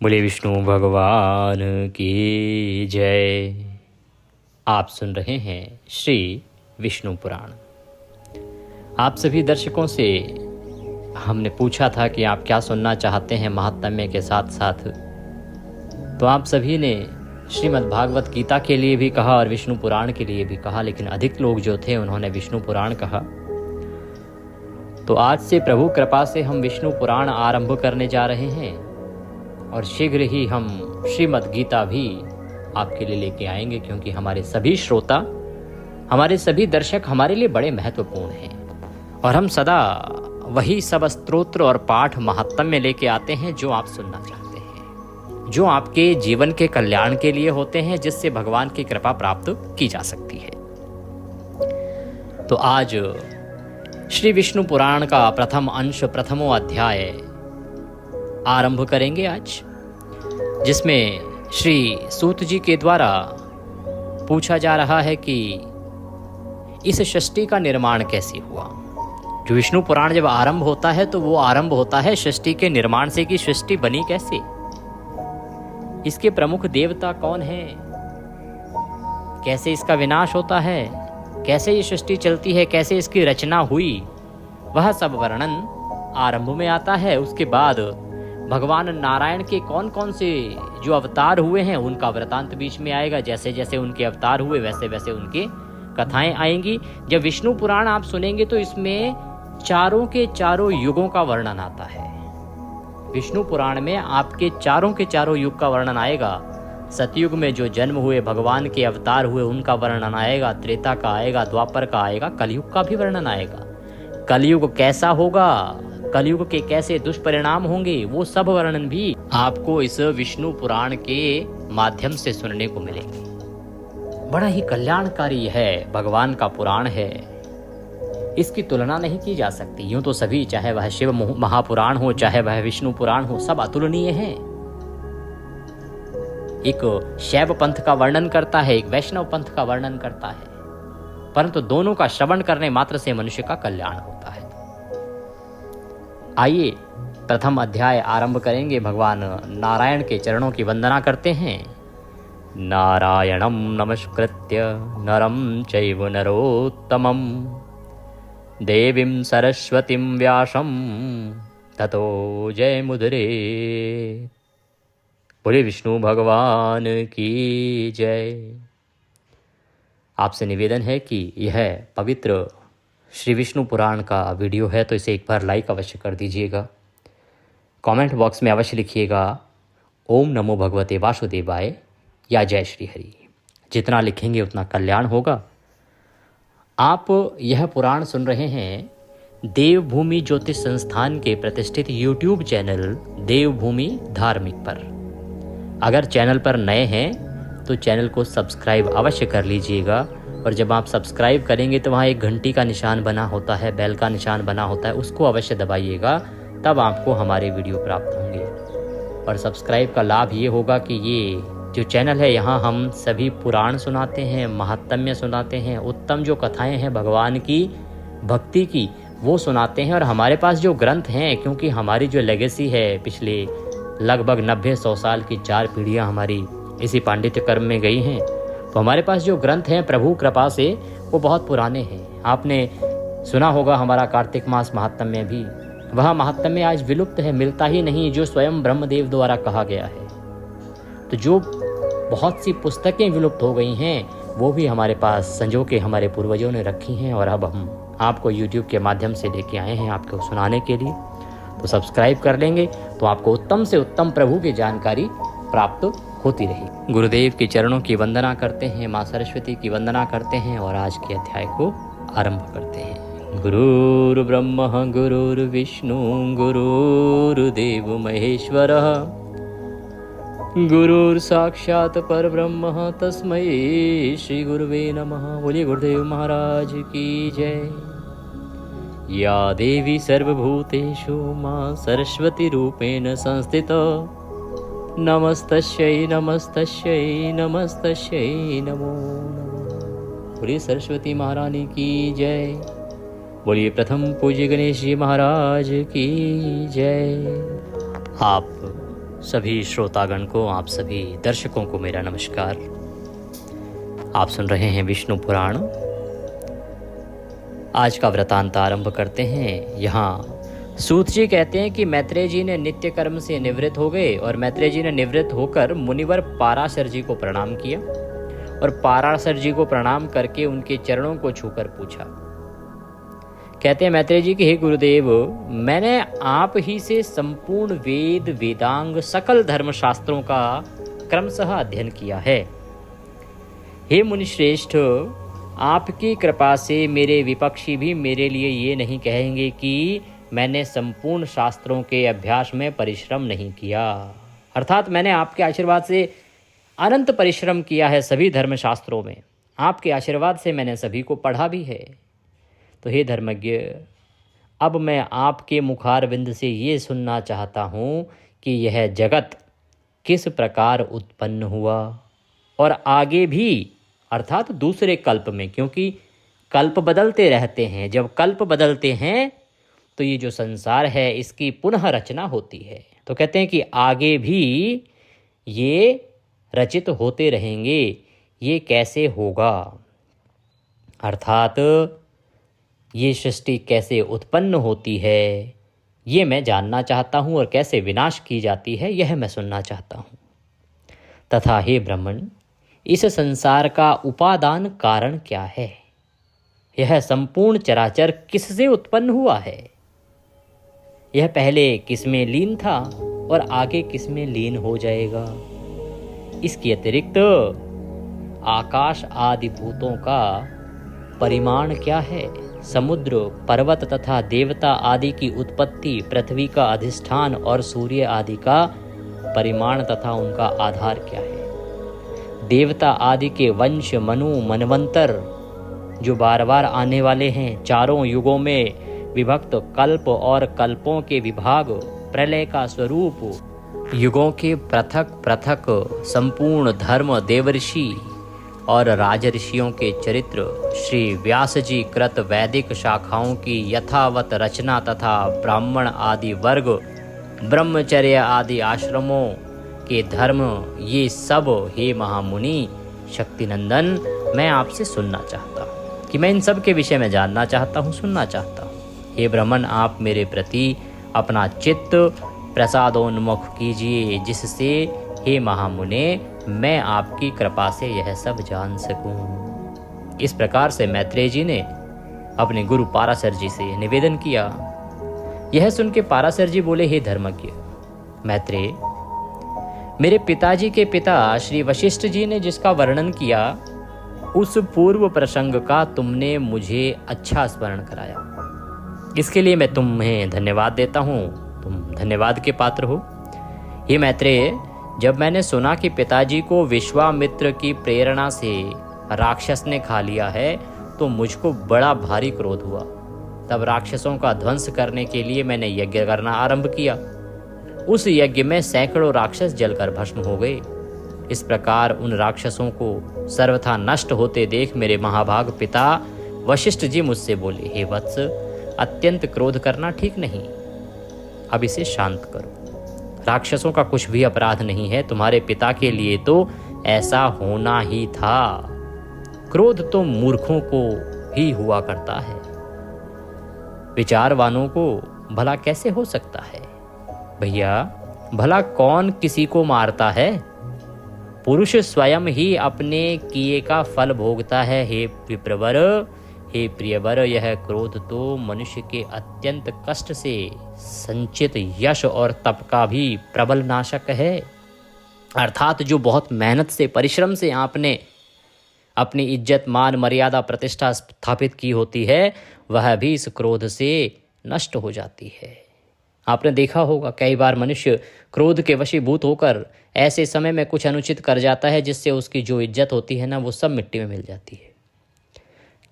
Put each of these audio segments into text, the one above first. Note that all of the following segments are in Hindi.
बोले विष्णु भगवान की जय। आप सुन रहे हैं श्री विष्णु पुराण। आप सभी दर्शकों से हमने पूछा था कि आप क्या सुनना चाहते हैं महात्म्य के साथ साथ, तो आप सभी ने श्रीमद् भागवत गीता के लिए भी कहा और विष्णु पुराण के लिए भी कहा, लेकिन अधिक लोग जो थे उन्होंने विष्णु पुराण कहा। तो आज से प्रभु कृपा से हम विष्णु पुराण आरंभ करने जा रहे हैं और शीघ्र ही हम श्रीमद् गीता भी आपके लिए लेके आएंगे, क्योंकि हमारे सभी श्रोता, हमारे सभी दर्शक हमारे लिए बड़े महत्वपूर्ण हैं और हम सदा वही सब स्तोत्र और पाठ महात्म्य लेके आते हैं जो आप सुनना चाहते हैं, जो आपके जीवन के कल्याण के लिए होते हैं, जिससे भगवान की कृपा प्राप्त की जा सकती है। तो आज श्री विष्णु पुराण का प्रथम अंश, प्रथमो अध्याय आरंभ करेंगे आज, जिसमें श्री सूत जी के द्वारा पूछा जा रहा है कि इस सृष्टि का निर्माण कैसे हुआ। जो विष्णु पुराण जब आरंभ होता है तो वो आरंभ होता है सृष्टि के निर्माण से कि सृष्टि बनी कैसे, इसके प्रमुख देवता कौन है, कैसे इसका विनाश होता है, कैसे ये सृष्टि चलती है, कैसे इसकी रचना हुई, वह सब वर्णन आरंभ में आता है। उसके बाद भगवान नारायण के कौन कौन से जो अवतार हुए हैं उनका वृतांत बीच में आएगा। जैसे जैसे उनके अवतार हुए वैसे वैसे उनके कथाएं आएंगी। जब विष्णु पुराण आप सुनेंगे तो इसमें चारों के चारों युगों का वर्णन आता है। विष्णु पुराण में आपके चारों के चारों युग का वर्णन आएगा। सतयुग में जो जन्म हुए, भगवान के अवतार हुए, उनका वर्णन आएगा। त्रेता का आएगा, द्वापर का आएगा, कलयुग का भी वर्णन आएगा। कलयुग कैसा होगा, कलयुग के कैसे दुष्परिणाम होंगे, वो सब वर्णन भी आपको इस विष्णु पुराण के माध्यम से सुनने को मिलेंगे। बड़ा ही कल्याणकारी है, भगवान का पुराण है, इसकी तुलना नहीं की जा सकती। यूं तो सभी, चाहे वह शिव महापुराण हो, चाहे वह विष्णु पुराण हो, सब अतुलनीय हैं। एक शैव पंथ का वर्णन करता है, एक वैष्णव पंथ का वर्णन करता है, परंतु दोनों का श्रवण करने मात्र से मनुष्य का कल्याण होता है। आइए प्रथम अध्याय आरंभ करेंगे। भगवान नारायण के चरणों की वंदना करते हैं। नारायणं नमस्कृत्य नरं चैव नरोत्तमं देवीं सरस्वतीं व्यासं ततो जयमुदीरये। बोले विष्णु भगवान की जय। आपसे निवेदन है कि यह पवित्र श्री विष्णु पुराण का वीडियो है तो इसे एक बार लाइक अवश्य कर दीजिएगा। कमेंट बॉक्स में अवश्य लिखिएगा ओम नमो भगवते वासुदेवाय या जय श्री हरि। जितना लिखेंगे उतना कल्याण होगा। आप यह पुराण सुन रहे हैं देवभूमि ज्योतिष संस्थान के प्रतिष्ठित यूट्यूब चैनल देवभूमि धार्मिक पर। अगर चैनल पर नए हैं तो चैनल को सब्सक्राइब अवश्य कर लीजिएगा, और जब आप सब्सक्राइब करेंगे तो वहाँ एक घंटी का निशान बना होता है, बेल का निशान बना होता है, उसको अवश्य दबाइएगा, तब आपको हमारे वीडियो प्राप्त होंगे। और सब्सक्राइब का लाभ ये होगा कि ये जो चैनल है, यहाँ हम सभी पुराण सुनाते हैं, महात्म्य सुनाते हैं, उत्तम जो कथाएं हैं भगवान की भक्ति की वो सुनाते हैं। और हमारे पास जो ग्रंथ हैं, क्योंकि हमारी जो लेगेसी है, पिछले लगभग 90-100 साल की 4 पीढ़ियाँ हमारी इसी पांडित्य कर्म में गई हैं, तो हमारे पास जो ग्रंथ हैं प्रभु कृपा से वो बहुत पुराने हैं। आपने सुना होगा हमारा कार्तिक मास महात्म्य भी, वह महात्म्य आज विलुप्त है, मिलता ही नहीं, जो स्वयं ब्रह्मदेव द्वारा कहा गया है। तो जो बहुत सी पुस्तकें विलुप्त हो गई हैं वो भी हमारे पास संजो के हमारे पूर्वजों ने रखी हैं, और अब हम आपको यूट्यूब के माध्यम से लेके आए हैं आपको सुनाने के लिए। तो सब्सक्राइब कर लेंगे तो आपको उत्तम से उत्तम प्रभु की जानकारी प्राप्त होती रही। गुरुदेव के चरणों की वंदना करते हैं, माँ सरस्वती की वंदना करते हैं और आज के अध्याय को आरंभ करते हैं। गुरुर् ब्रह्मा गुरुर्विष्णु गुरुर्देव महेश्वरः गुरुर्साक्षात् परब्रह्म तस्मै श्री गुरुवे नमः। बोलिए गुरुदेव महाराज की जय। या देवी सर्वभूतेषु मां सरस्वती रूपेण संस्थिता नमस्तस्यै नमस्तस्यै नमस्तस्यै नमो नमः। बोलिए सरस्वती महारानी की जय। बोलिए प्रथम पूज्य गणेश जी महाराज की जय। आप सभी श्रोतागण को, आप सभी दर्शकों को मेरा नमस्कार। आप सुन रहे हैं विष्णु पुराण। आज का वृतांत आरंभ करते हैं। यहाँ सूत जी कहते हैं कि मैत्रेय जी ने नित्य कर्म से निवृत्त हो गए और मैत्रेय जी ने निवृत्त होकर मुनिवर पाराशर जी को प्रणाम किया और पाराशर जी को प्रणाम करके उनके चरणों को छूकर पूछा। कहते हैं मैत्रेय जी कि हे गुरुदेव, मैंने आप ही से संपूर्ण वेद वेदांग सकल धर्मशास्त्रों का क्रमशः अध्ययन किया है। हे मुनिश्रेष्ठ, आपकी कृपा से मेरे विपक्षी भी मेरे लिए ये नहीं कहेंगे कि मैंने संपूर्ण शास्त्रों के अभ्यास में परिश्रम नहीं किया। अर्थात मैंने आपके आशीर्वाद से अनंत परिश्रम किया है सभी धर्मशास्त्रों में। आपके आशीर्वाद से मैंने सभी को पढ़ा भी है। तो हे धर्मज्ञ, अब मैं आपके मुखारविंद से ये सुनना चाहता हूँ कि यह जगत किस प्रकार उत्पन्न हुआ और आगे भी, अर्थात दूसरे कल्प में, क्योंकि कल्प बदलते रहते हैं। जब कल्प बदलते हैं तो ये जो संसार है इसकी पुनः रचना होती है। तो कहते हैं कि आगे भी ये रचित होते रहेंगे। ये कैसे होगा, अर्थात ये सृष्टि कैसे उत्पन्न होती है, ये मैं जानना चाहता हूँ, और कैसे विनाश की जाती है यह मैं सुनना चाहता हूँ। तथा हे ब्राह्मण, इस संसार का उपादान कारण क्या है? यह संपूर्ण चराचर किससे उत्पन्न हुआ है? यह पहले किसमें लीन था और आगे किसमें लीन हो जाएगा? इसके अतिरिक्त आकाश आदि भूतों का परिमाण क्या है? समुद्र, पर्वत तथा देवता आदि की उत्पत्ति, पृथ्वी का अधिष्ठान और सूर्य आदि का परिमाण तथा उनका आधार क्या है? देवता आदि के वंश, मनु, मनवंतर जो बार बार आने वाले हैं, चारों युगों में विभक्त कल्प और कल्पों के विभाग, प्रलय का स्वरूप, युगों के पृथक पृथक संपूर्ण धर्म, देवर्षि और राजऋषियों के चरित्र, श्री व्यास जी कृत वैदिक शाखाओं की यथावत रचना तथा ब्राह्मण आदि वर्ग, ब्रह्मचर्य आदि आश्रमों के धर्म, ये सब हे महामुनि शक्तिनंदन मैं आपसे सुनना चाहता हूँ कि मैं इन सब के विषय में जानना चाहता हूँ, सुनना चाहता हूँ। हे ब्राह्मण, आप मेरे प्रति अपना चित्त प्रसादोन्मुख कीजिए, जिससे हे महामुने मैं आपकी कृपा से यह सब जान सकूं। इस प्रकार से मैत्रेय जी ने अपने गुरु पाराशर जी से निवेदन किया। यह सुन के पाराशर जी बोले, हे धर्मज्ञ मैत्रेय, मेरे पिताजी के पिता श्री वशिष्ठ जी ने जिसका वर्णन किया उस पूर्व प्रसंग का तुमने मुझे अच्छा स्मरण कराया। इसके लिए मैं तुम्हें धन्यवाद देता हूँ। तुम धन्यवाद के पात्र हो। हे मैत्रेय, जब मैंने सुना कि पिताजी को विश्वामित्र की प्रेरणा से राक्षस ने खा लिया है तो मुझको बड़ा भारी क्रोध हुआ। तब राक्षसों का ध्वंस करने के लिए मैंने यज्ञ करना आरंभ किया। उस यज्ञ में सैकड़ों राक्षस जलकर भस्म हो गए। इस प्रकार उन राक्षसों को सर्वथा नष्ट होते देख मेरे महाभाग पिता वशिष्ठ जी मुझसे बोले, हे वत्स, अत्यंत क्रोध करना ठीक नहीं, अब इसे शांत करो। राक्षसों का कुछ भी अपराध नहीं है। तुम्हारे पिता के लिए तो ऐसा होना ही था। क्रोध तो मूर्खों को ही हुआ करता है, विचारवानों को भला कैसे हो सकता है? भैया, भला कौन किसी को मारता है? पुरुष स्वयं ही अपने किए का फल भोगता है। हे विप्रवर, हे प्रियवर, यह क्रोध तो मनुष्य के अत्यंत कष्ट से संचित यश और तप का भी प्रबल नाशक है। अर्थात जो बहुत मेहनत से, परिश्रम से आपने अपनी इज्जत, मान, मर्यादा, प्रतिष्ठा स्थापित की होती है, वह भी इस क्रोध से नष्ट हो जाती है। आपने देखा होगा कई बार मनुष्य क्रोध के वशीभूत होकर ऐसे समय में कुछ अनुचित कर जाता है जिससे उसकी जो इज्जत होती है ना, वो सब मिट्टी में मिल जाती है।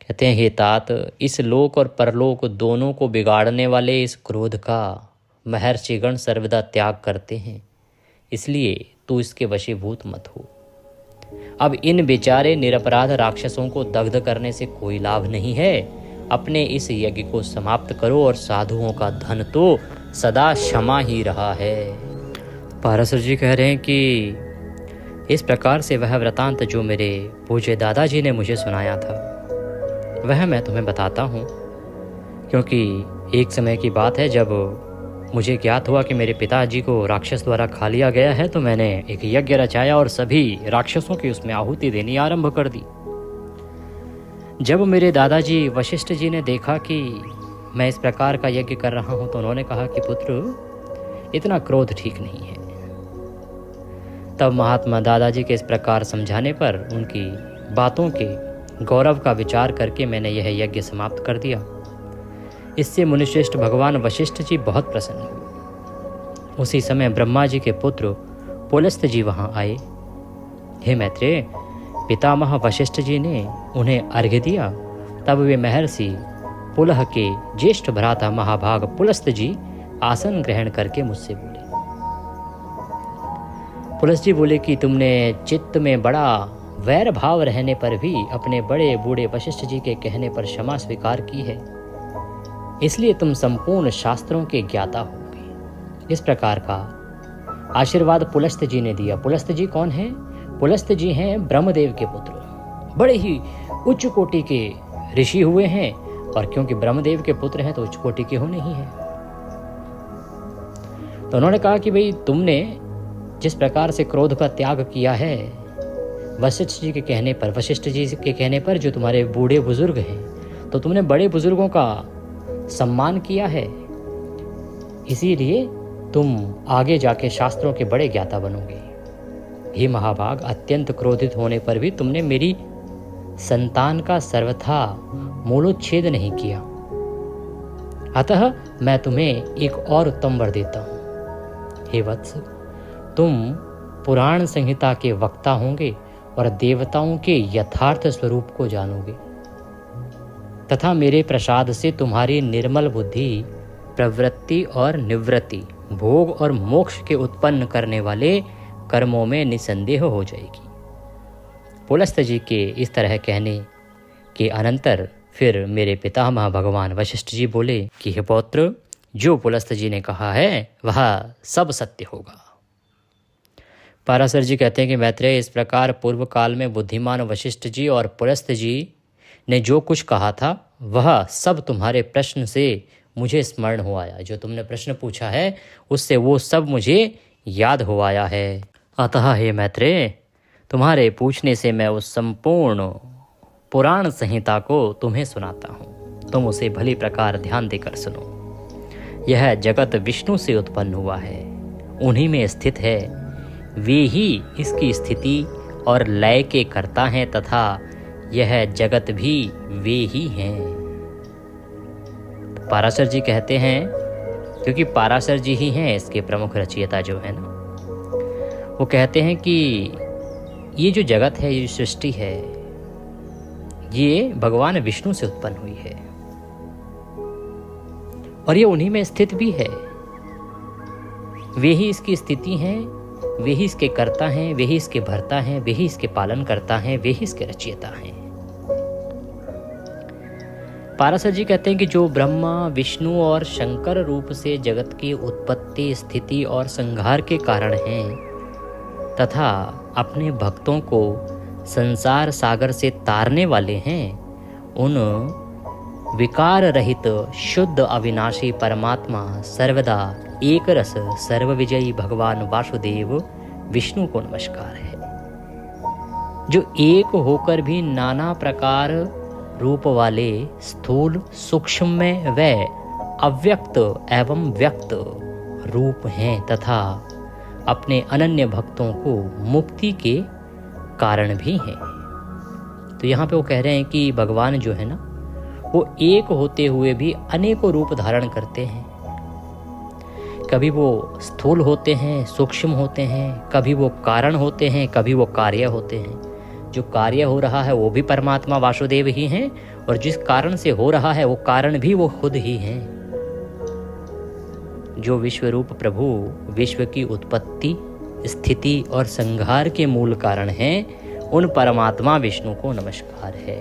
कहते हैं, हे तात, इस लोक और परलोक दोनों को बिगाड़ने वाले इस क्रोध का महर्षिगण सर्वदा त्याग करते हैं, इसलिए तू इसके वशीभूत मत हो। अब इन बेचारे निरपराध राक्षसों को दग्ध करने से कोई लाभ नहीं है। अपने इस यज्ञ को समाप्त करो और साधुओं का धन तो सदा क्षमा ही रहा है। पाराशर जी कह रहे हैं कि इस प्रकार से वह वृतांत जो मेरे पूज्य दादाजी ने मुझे सुनाया था वह मैं तुम्हें बताता हूँ, क्योंकि एक समय की बात है जब मुझे ज्ञात हुआ कि मेरे पिताजी को राक्षस द्वारा खा लिया गया है, तो मैंने एक यज्ञ रचाया और सभी राक्षसों की उसमें आहुति देनी आरंभ कर दी। जब मेरे दादाजी वशिष्ठ जी ने देखा कि मैं इस प्रकार का यज्ञ कर रहा हूँ तो उन्होंने कहा कि पुत्र, इतना क्रोध ठीक नहीं है। तब महात्मा दादाजी के इस प्रकार समझाने पर उनकी बातों के गौरव का विचार करके मैंने यह यज्ञ समाप्त कर दिया। इससे मुनिश्रेष्ठ भगवान वशिष्ठ जी बहुत प्रसन्न हुए। उसी समय ब्रह्मा जी के पुत्र पुलस्त जी वहाँ आए। हे मैत्रेय, पितामह वशिष्ठ जी ने उन्हें अर्घ्य दिया। तब वे महर्षि पुलह के ज्येष्ठ भ्राता महाभाग पुलस्त जी आसन ग्रहण करके मुझसे बोले। पुलस्त जी बोले कि तुमने चित्त में बड़ा वैर भाव रहने पर भी अपने बड़े बूढ़े वशिष्ठ जी के कहने पर क्षमा स्वीकार की है, इसलिए तुम संपूर्ण शास्त्रों के ज्ञाता होगे। इस प्रकार का आशीर्वाद पुलस्त जी ने दिया। पुलस्त जी कौन हैं? पुलस्त जी हैं ब्रह्मदेव के पुत्र, बड़े ही उच्च कोटि के ऋषि हुए हैं, और क्योंकि ब्रह्मदेव के पुत्र हैं तो उच्च कोटि के होने ही हैं। तो उन्होंने कहा कि भाई, तुमने जिस प्रकार से क्रोध का त्याग किया है वशिष्ठ जी के कहने पर, वशिष्ठ जी के कहने पर जो तुम्हारे बूढ़े बुजुर्ग हैं, तो तुमने बड़े बुजुर्गों का सम्मान किया है, इसीलिए तुम आगे जाके शास्त्रों के बड़े ज्ञाता बनोगे। हे महाभाग, अत्यंत क्रोधित होने पर भी तुमने मेरी संतान का सर्वथा मूलोच्छेद नहीं किया, अतः मैं तुम्हें एक और उत्तम वर देता हूँ। हे वत्स, तुम पुराण संहिता के वक्ता होंगे और देवताओं के यथार्थ स्वरूप को जानोगे, तथा मेरे प्रसाद से तुम्हारी निर्मल बुद्धि प्रवृत्ति और निवृत्ति, भोग और मोक्ष के उत्पन्न करने वाले कर्मों में निसंदेह हो जाएगी। पुलस्त जी के इस तरह कहने के अनंतर फिर मेरे पितामह भगवान वशिष्ठ जी बोले कि हे पौत्र, जो पुलस्त जी ने कहा है वह सब सत्य होगा। पाराशर जी कहते हैं कि मैत्रेय, इस प्रकार पूर्व काल में बुद्धिमान वशिष्ठ जी और पुलस्त जी ने जो कुछ कहा था वह सब तुम्हारे प्रश्न से मुझे स्मरण हो आया। जो तुमने प्रश्न पूछा है उससे वो सब मुझे याद हो आया है। अतः हे मैत्रेय, तुम्हारे पूछने से मैं उस संपूर्ण पुराण संहिता को तुम्हें सुनाता हूँ। तुम उसे भली प्रकार ध्यान देकर सुनो। यह जगत विष्णु से उत्पन्न हुआ है, उन्हीं में स्थित है, वे ही इसकी स्थिति और लय के कर्ता हैं, तथा यह जगत भी वे ही हैं। पाराशर जी कहते हैं, क्योंकि पाराशर जी ही हैं इसके प्रमुख रचयिता जो है ना, वो कहते हैं कि ये जो जगत है, ये सृष्टि है, ये भगवान विष्णु से उत्पन्न हुई है और ये उन्हीं में स्थित भी है। वे ही इसकी स्थिति हैं, वे ही इसके कर्ता हैं, वे ही इसके भर्ता हैं, वे ही इसके पालन करता हैं, वे ही इसके रचयिता हैं। पाराशर जी कहते हैं कि जो ब्रह्मा विष्णु और शंकर रूप से जगत की उत्पत्ति स्थिति और संहार के कारण हैं, तथा अपने भक्तों को संसार सागर से तारने वाले हैं, उन विकार रहित शुद्ध अविनाशी परमात्मा सर्वदा एक रस सर्वविजयी भगवान वासुदेव विष्णु को नमस्कार है, जो एक होकर भी नाना प्रकार रूप वाले स्थूल सूक्ष्म व अव्यक्त एवं व्यक्त रूप हैं, तथा अपने अनन्य भक्तों को मुक्ति के कारण भी हैं। तो यहाँ पे वो कह रहे हैं कि भगवान जो है ना, वो एक होते हुए भी अनेकों रूप धारण करते हैं। कभी वो स्थूल होते हैं, सूक्ष्म होते हैं, कभी वो कारण होते हैं, कभी वो कार्य होते हैं। जो कार्य हो रहा है वो भी परमात्मा वासुदेव ही हैं, और जिस कारण से हो रहा है वो कारण भी वो खुद ही हैं। जो विश्वरूप प्रभु विश्व की उत्पत्ति स्थिति और संहार के मूल कारण हैं, उन परमात्मा विष्णु को नमस्कार है।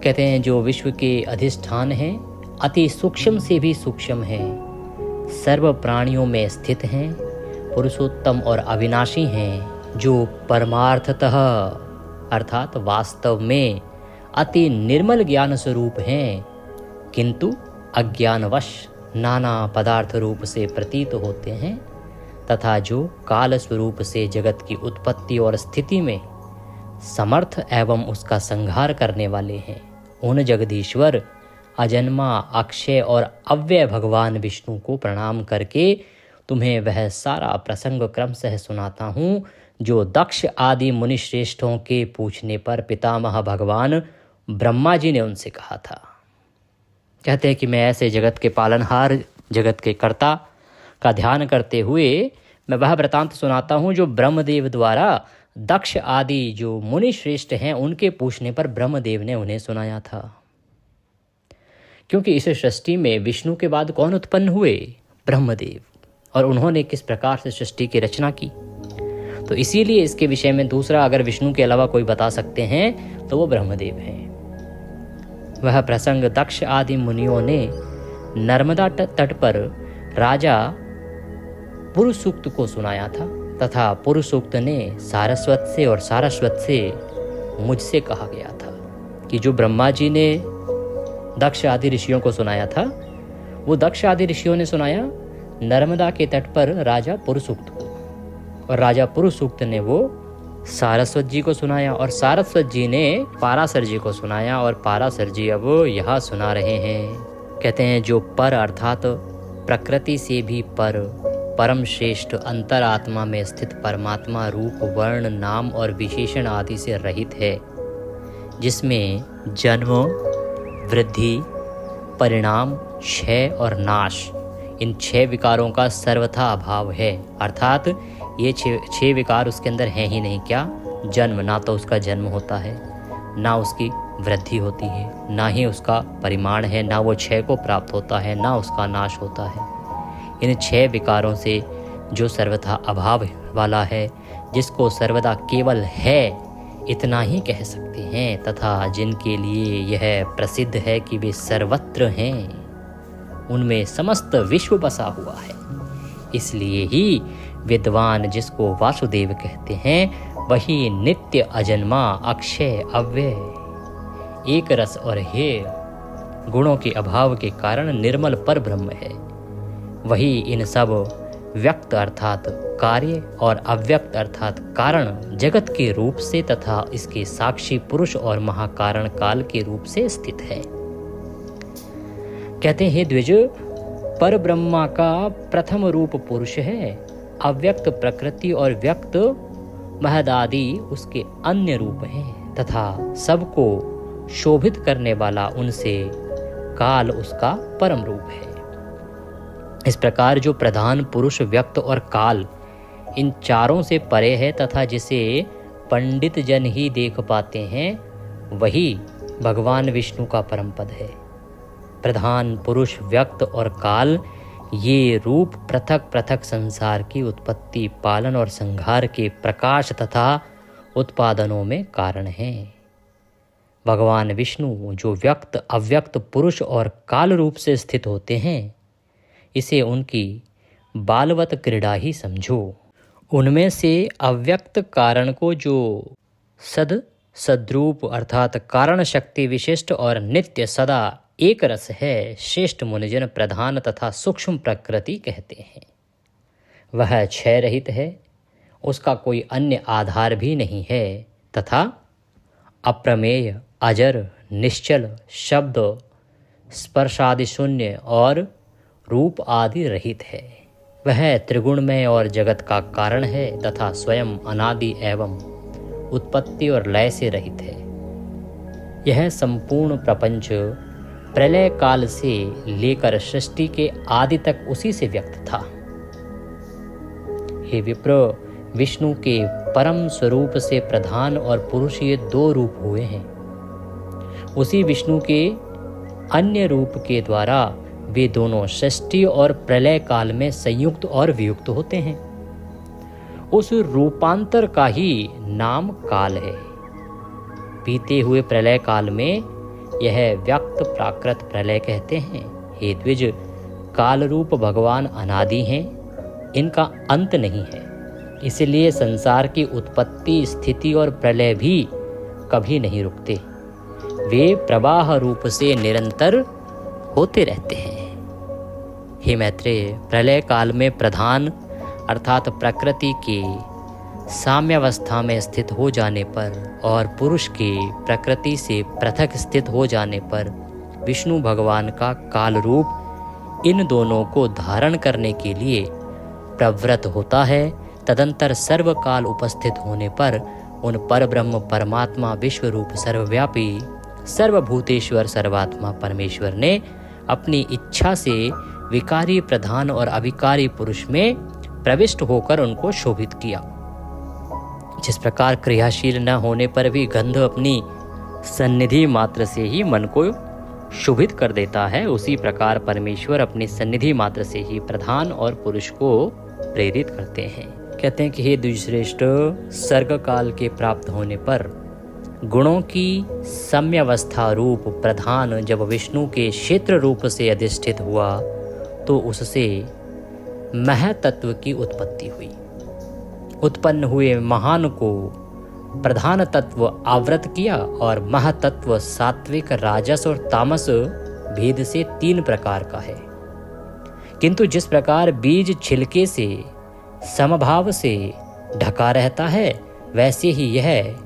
कहते हैं जो विश्व के अधिष्ठान हैं, अति सूक्ष्म से भी सूक्ष्म है, सर्व प्राणियों में स्थित हैं, पुरुषोत्तम और अविनाशी हैं, जो परमार्थतः अर्थात वास्तव में अति निर्मल ज्ञान स्वरूप हैं, किंतु अज्ञानवश नाना पदार्थ रूप से प्रतीत होते हैं, तथा जो काल स्वरूप से जगत की उत्पत्ति और स्थिति में समर्थ एवं उसका संहार करने वाले हैं। उन जगदीश्वर अजन्मा, अक्षय और अव्यय भगवान विष्णु को प्रणाम करके तुम्हें वह सारा प्रसंग क्रमशः सुनाता हूँ, जो दक्ष आदि मुनि श्रेष्ठों के पूछने पर पितामह भगवान ब्रह्मा जी ने उनसे कहा था। कहते हैं कि मैं ऐसे जगत के पालनहार, जगत के कर्ता का ध्यान करते हुए मैं वह वृतांत सुनाता हूँ जो ब्रह्मदेव द्वारा दक्ष आदि जो मुनि श्रेष्ठ हैं उनके पूछने पर ब्रह्मदेव ने उन्हें सुनाया था। क्योंकि इस सृष्टि में विष्णु के बाद कौन उत्पन्न हुए? ब्रह्मदेव। और उन्होंने किस प्रकार से सृष्टि की रचना की, तो इसीलिए इसके विषय में दूसरा अगर विष्णु के अलावा कोई बता सकते हैं तो वो ब्रह्मदेव हैं। वह प्रसंग दक्ष आदि मुनियों ने नर्मदा तट पर राजा पुरुष सूक्त को सुनाया था, तथा पुरुष सूक्त ने सारस्वत से और सारस्वत से मुझसे कहा गया था कि जो ब्रह्मा जी ने दक्ष आदि ऋषियों को सुनाया था, वो दक्ष आदि ऋषियों ने सुनाया नर्मदा के तट पर राजा पुरुष सूक्त को, और राजा पुरुष सूक्त ने वो सारस्वत जी को सुनाया, और सारस्वत जी ने पाराशर जी को सुनाया, और पाराशर जी अब यहाँ सुना रहे हैं। कहते हैं जो पर अर्थात प्रकृति से भी पर, परम श्रेष्ठ अंतरात्मा में स्थित परमात्मा रूप, वर्ण, नाम और विशेषण आदि से रहित है, जिसमें जन्म, वृद्धि, परिणाम, क्षय और नाश, इन 6 विकारों का सर्वथा अभाव है। अर्थात ये 6 विकार उसके अंदर हैं ही नहीं। क्या? जन्म, ना तो उसका जन्म होता है, ना उसकी वृद्धि होती है, ना ही उसका परिमाण है, ना वो क्षय को प्राप्त होता है, ना उसका नाश होता है। इन 6 विकारों से जो सर्वथा अभाव वाला है, जिसको सर्वदा केवल है इतना ही कह सकते हैं, तथा जिनके लिए यह प्रसिद्ध है कि वे सर्वत्र हैं, उनमें समस्त विश्व बसा हुआ है। इसलिए ही विद्वान जिसको वासुदेव कहते हैं, वही नित्य, अजन्मा, अक्षय, अव्यय, एक रस और हेय गुणों के अभाव के कारण निर्मल पर ब्रह्म है। वही इन सब व्यक्त अर्थात कार्य और अव्यक्त अर्थात कारण जगत के रूप से तथा इसके साक्षी पुरुष और महाकारण काल के रूप से स्थित है। कहते हैं द्विज, पर ब्रह्मा का प्रथम रूप पुरुष है, अव्यक्त प्रकृति और व्यक्त महदादि उसके अन्य रूप हैं, तथा सबको शोभित करने वाला उनसे काल उसका परम रूप है। इस प्रकार जो प्रधान पुरुष, व्यक्त और काल इन चारों से परे है तथा जिसे पंडित जन ही देख पाते हैं, वही भगवान विष्णु का परम पद है। प्रधान पुरुष, व्यक्त और काल ये रूप पृथक पृथक संसार की उत्पत्ति, पालन और संहार के प्रकाश तथा उत्पादनों में कारण हैं। भगवान विष्णु जो व्यक्त, अव्यक्त, पुरुष और काल रूप से स्थित होते हैं, इसे उनकी बालवत क्रीड़ा ही समझो। उनमें से अव्यक्त कारण को जो सद्रूप अर्थात कारण शक्ति विशिष्ट और नित्य सदा एक रस है, श्रेष्ठ मुनिजन प्रधान तथा सूक्ष्म प्रकृति कहते हैं। वह क्षय रहित है, उसका कोई अन्य आधार भी नहीं है, तथा अप्रमेय, अजर, निश्चल, शब्द स्पर्शादि शून्य और रूप आदि रहित है। वह त्रिगुणमय और जगत का कारण है तथा स्वयं अनादि एवं उत्पत्ति और लय से रहित है। यह संपूर्ण प्रपंच प्रलय काल से लेकर सृष्टि के आदि तक उसी से व्यक्त था। हे विप्र, विष्णु के परम स्वरूप से प्रधान और पुरुष ये 2 रूप हुए हैं। उसी विष्णु के अन्य रूप के द्वारा वे दोनों सृष्टि और प्रलय काल में संयुक्त और वियुक्त होते हैं। उस रूपांतर का ही नाम काल है। बीते हुए प्रलय काल में यह व्यक्त प्राकृत प्रलय कहते हैं। हे द्विज, काल रूप भगवान अनादि हैं, इनका अंत नहीं है। इसलिए संसार की उत्पत्ति, स्थिति और प्रलय भी कभी नहीं रुकते। वे प्रवाह रूप से निरंतर होते रहते हैं। हे मैत्रेय, प्रलय काल में प्रधान अर्थात प्रकृति के साम्यावस्था में स्थित हो जाने पर और पुरुष के प्रकृति से पृथक स्थित हो जाने पर विष्णु भगवान का काल रूप इन दोनों को धारण करने के लिए प्रवृत्त होता है। तदंतर सर्वकाल उपस्थित होने पर उन परब्रह्म परमात्मा विश्व रूप सर्वव्यापी सर्वभूतेश्वर सर्वात्मा परमेश्वर ने अपनी इच्छा से विकारी प्रधान और अविकारी पुरुष में प्रविष्ट होकर उनको शोभित किया। जिस प्रकार क्रियाशील न होने पर भी गंध अपनी सन्निधि मात्र से ही मन को शोभित कर देता है, उसी प्रकार परमेश्वर अपनी सन्निधि मात्र से ही प्रधान और पुरुष को प्रेरित करते हैं। कहते हैं कि हे द्विश्रेष्ठ, सर्ग काल के प्राप्त होने पर गुणों की सम्यावस्था रूप प्रधान जब विष्णु के क्षेत्र रूप से अधिष्ठित हुआ तो उससे महतत्व की उत्पत्ति हुई। उत्पन्न हुए महान को प्रधान तत्व आवृत किया और महतत्व सात्विक, राजस और तामस भेद से 3 प्रकार का है। किंतु जिस प्रकार बीज छिलके से समभाव से ढका रहता है, वैसे ही यह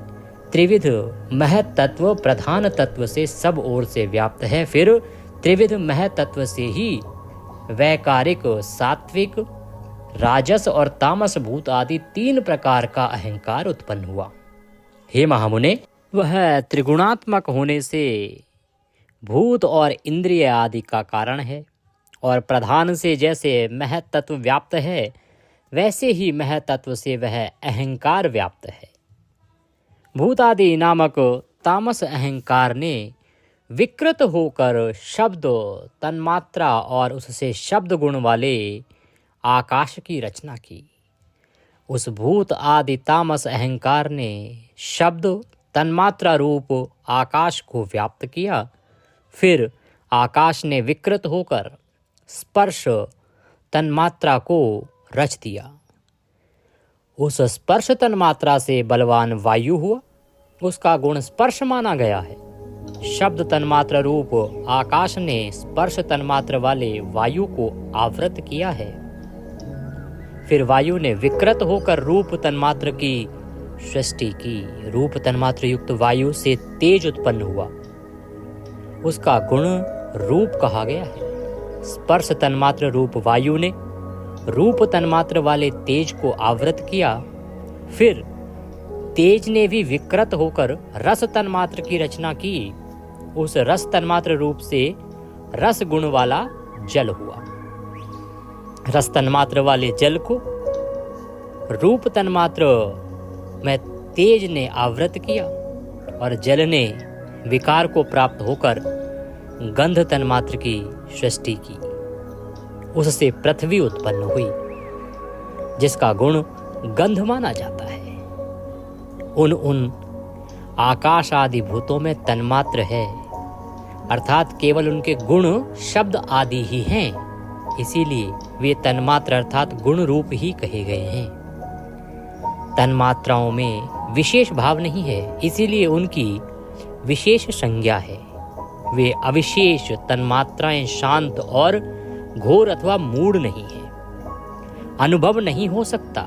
त्रिविध महतत्व प्रधान तत्व से सब ओर से व्याप्त है। फिर त्रिविध महतत्व से ही वैकारिक, सात्विक, राजस और तामस भूत आदि 3 प्रकार का अहंकार उत्पन्न हुआ। हे महामुने, वह त्रिगुणात्मक होने से भूत और इंद्रिय आदि का कारण है और प्रधान से जैसे महतत्व व्याप्त है, वैसे ही महतत्व से वह अहंकार व्याप्त है। भूत आदि नामक तामस अहंकार ने विकृत होकर शब्द, तन्मात्रा और उससे शब्द गुण वाले आकाश की रचना की। उस भूत आदि तामस अहंकार ने शब्द, तन्मात्रा रूप आकाश को व्याप्त किया। फिर आकाश ने विकृत होकर स्पर्श तन्मात्रा को रच दिया। उस स्पर्श तन्मात्रा से बलवान वायु हुआ, उसका गुण स्पर्श माना गया है। शब्द तन्मात्र रूप आकाश ने स्पर्श तन्मात्र वाले वायु को आवृत किया है। फिर वायु ने विकृत होकर रूप तन्मात्र की सृष्टि की। रूप तन्मात्र युक्त वायु से तेज उत्पन्न हुआ, उसका गुण रूप कहा गया है। स्पर्श तन्मात्र रूप वायु ने रूप तन्मात्र वाले तेज को आवृत किया। फिर तेज ने भी विकृत होकर रस तन्मात्र की रचना की। उस रस तन्मात्र रूप से रस गुण वाला जल हुआ। रस तन्मात्र वाले जल को रूप तन्मात्र में तेज ने आवृत किया और जल ने विकार को प्राप्त होकर गंध तन्मात्र की सृष्टि की। उससे पृथ्वी उत्पन्न हुई, जिसका गुण गंध माना जाता है। उन आकाश आदि भूतों में तन्मात्र है, अर्थात केवल उनके गुण शब्द आदि ही हैं, इसीलिए वे तन्मात्र अर्थात गुण रूप ही कहे गए हैं। तन्मात्राओं में विशेष भाव नहीं है, इसीलिए उनकी विशेष संज्ञा है। वे अविशेष तन्मात्राएं शांत और घोर अथवा मूढ़ नहीं है, अनुभव नहीं हो सकता,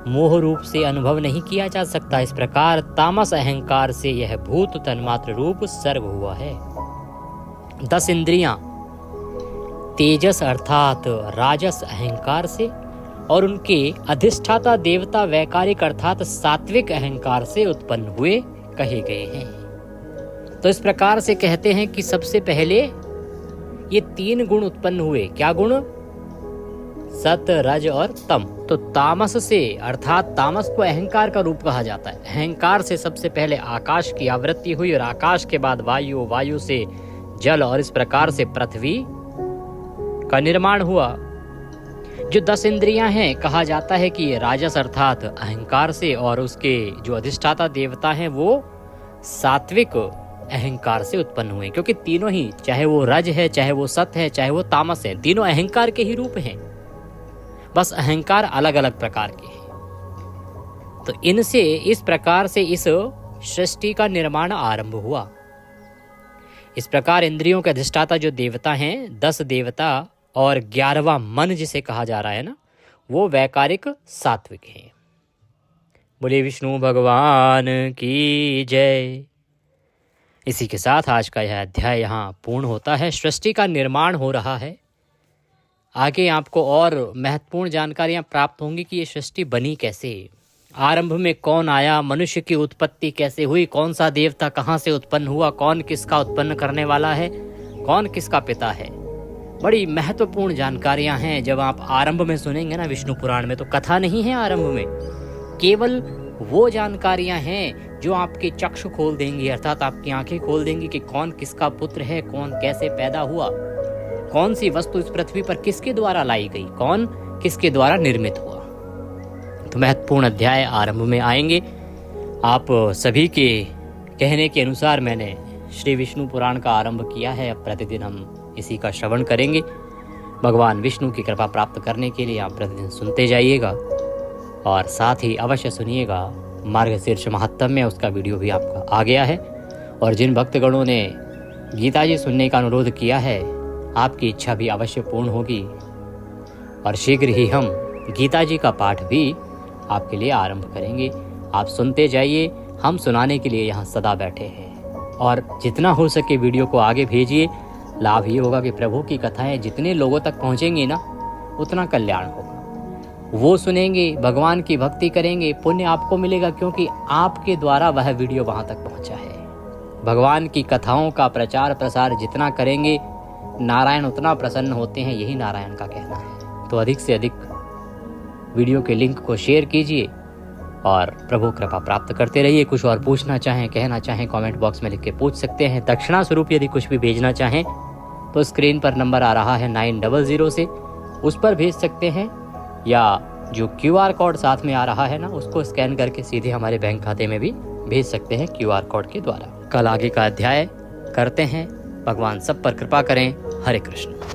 मोह रूप से अनुभव नहीं किया जा सकता। इस प्रकार तामस अहंकार से यह भूत तन्मात्र रूप सर्ग हुआ है। 10 इंद्रियां तेजस अर्थात राजस अहंकार से और उनके अधिष्ठाता देवता वैकारिक अर्थात सात्विक अहंकार से उत्पन्न हुए कहे गए हैं। तो इस प्रकार से कहते हैं कि सबसे पहले ये 3 गुण उत्पन्न हुए। क्या गुण? सत, रज और तम। तो तामस से अर्थात तामस को अहंकार का रूप कहा जाता है। अहंकार से सबसे पहले आकाश की आवृत्ति हुई और आकाश के बाद वायु, वायु से जल और इस प्रकार से पृथ्वी का निर्माण हुआ। जो 10 इंद्रियां हैं, कहा जाता है कि ये राजस अर्थात अहंकार से और उसके जो अधिष्ठाता देवता हैं वो सात्विक अहंकार से उत्पन्न हुए, क्योंकि तीनों ही, चाहे वो रज है, चाहे वो सत है, चाहे वो तामस है, तीनों अहंकार के ही रूप हैं, बस अहंकार अलग अलग प्रकार के हैं। तो इनसे, इस प्रकार से इस सृष्टि का निर्माण आरंभ हुआ। इस प्रकार इंद्रियों के अधिष्ठाता जो देवता हैं, 10 देवता और 11वां मन जिसे कहा जा रहा है ना, वो वैकारिक सात्विक हैं। बोले विष्णु भगवान की जय। इसी के साथ आज का यह अध्याय यहाँ पूर्ण होता है। सृष्टि का निर्माण हो रहा है। आगे आपको और महत्वपूर्ण जानकारियाँ प्राप्त होंगी कि ये सृष्टि बनी कैसे, आरंभ में कौन आया, मनुष्य की उत्पत्ति कैसे हुई, कौन सा देवता कहाँ से उत्पन्न हुआ, कौन किसका उत्पन्न करने वाला है, कौन किसका पिता है। बड़ी महत्वपूर्ण जानकारियाँ हैं। जब आप आरंभ में सुनेंगे ना विष्णु पुराण में, तो कथा नहीं है आरंभ में, केवल वो जानकारियाँ हैं जो आपके चक्षु खोल देंगी, अर्थात आपकी आंखें खोल देंगी कि कौन किसका पुत्र है, कौन कैसे पैदा हुआ, कौन सी वस्तु इस पृथ्वी पर किसके द्वारा लाई गई, कौन किसके द्वारा निर्मित हुआ। तो महत्वपूर्ण अध्याय आरंभ में आएंगे। आप सभी के कहने के अनुसार मैंने श्री विष्णु पुराण का आरंभ किया है। अब प्रतिदिन हम इसी का श्रवण करेंगे। भगवान विष्णु की कृपा प्राप्त करने के लिए आप प्रतिदिन सुनते जाइएगा और साथ ही अवश्य सुनिएगा मार्गशीर्ष महात्म्य, उसका वीडियो भी आपका आ गया है। और जिन भक्तगणों ने गीता जी सुनने का अनुरोध किया है, आपकी इच्छा भी अवश्य पूर्ण होगी और शीघ्र ही हम गीता जी का पाठ भी आपके लिए आरंभ करेंगे। आप सुनते जाइए, हम सुनाने के लिए यहाँ सदा बैठे हैं। और जितना हो सके वीडियो को आगे भेजिए। लाभ ये होगा कि प्रभु की कथाएं जितने लोगों तक पहुँचेंगी ना, उतना कल्याण होगा। वो सुनेंगे, भगवान की भक्ति करेंगे, पुण्य आपको मिलेगा, क्योंकि आपके द्वारा वह वीडियो वहाँ तक पहुँचा है। भगवान की कथाओं का प्रचार प्रसार जितना करेंगे, नारायण उतना प्रसन्न होते हैं, यही नारायण का कहना है। तो अधिक से अधिक वीडियो के लिंक को शेयर कीजिए और प्रभु कृपा प्राप्त करते रहिए। कुछ और पूछना चाहें, कहना चाहें, कमेंट बॉक्स में लिख के पूछ सकते हैं। दक्षिणा स्वरूप यदि कुछ भी भेजना चाहें तो स्क्रीन पर नंबर आ रहा है 900 से, उस पर भेज सकते हैं, या जो QR कोड साथ में आ रहा है ना, उसको स्कैन करके सीधे हमारे बैंक खाते में भी भेज सकते हैं QR कोड के द्वारा। कल आगे का अध्याय करते हैं। भगवान सब पर कृपा करें। हरे कृष्ण।